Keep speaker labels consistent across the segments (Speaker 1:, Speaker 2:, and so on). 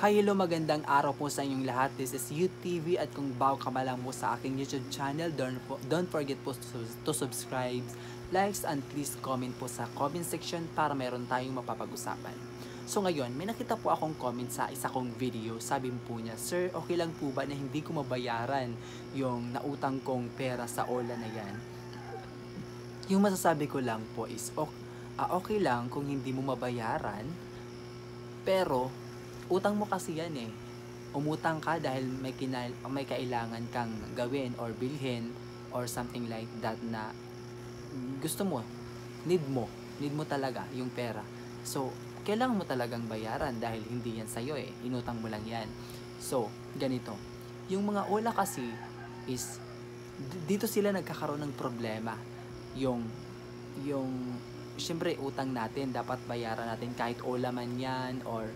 Speaker 1: Hi, hello, magandang araw po sa inyong lahat. This is UTV at kung bago ka lang mo sa aking YouTube channel, don't forget po to subscribe, likes, and please comment po sa comment section para meron tayong mapapag-usapan. So ngayon, may nakita po akong comment sa isa kong video. Sabi po niya, "Sir, okay lang po ba na hindi ko mabayaran yung nautang kong pera sa Ola na yan?" Yung masasabi ko lang po is, okay lang kung hindi mo mabayaran, pero utang mo kasi yan eh. Umutang ka dahil may kailangan kang gawin or bilhin or something like that na gusto mo, need mo talaga yung pera. So, kailangan mo talagang bayaran dahil hindi yan sa'yo eh. Inutang mo lang yan. So, ganito. Yung mga ola kasi is, dito sila nagkakaroon ng problema. Yung syempre utang natin dapat bayaran natin kahit ola man yan or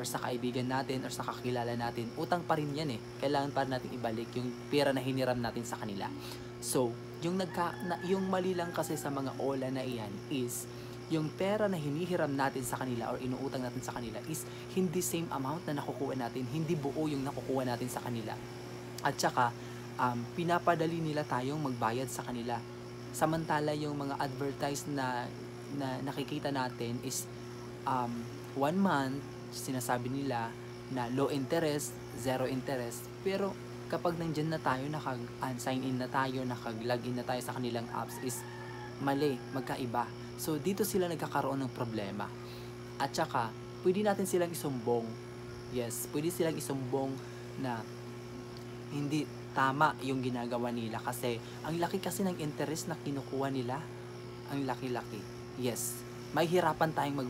Speaker 1: sa kaibigan natin or sa kakilala natin, utang pa rin yan eh. Kailangan pa rin natin ibalik yung pera na hiniram natin sa kanila. So, yung mali lang kasi sa mga ola na iyan is yung pera na hinihiram natin sa kanila or inuutang natin sa kanila is hindi same amount na nakukuha natin, hindi buo yung nakukuha natin sa kanila. At saka, pinapadali nila tayong magbayad sa kanila. Samantala yung mga advertise na nakikita natin is 1 month, sinasabi nila na low interest, zero interest. Pero kapag nandyan na tayo, sign in na tayo, nakag-login na tayo sa kanilang apps is mali, magkaiba. So dito sila nagkakaroon ng problema. At saka, pwede natin silang isumbong. Yes, pwede silang isumbong na hindi tama yung ginagawa nila kasi ang laki kasi ng interest na kinukuha nila. Ang laki-laki. Yes, may hirapan tayong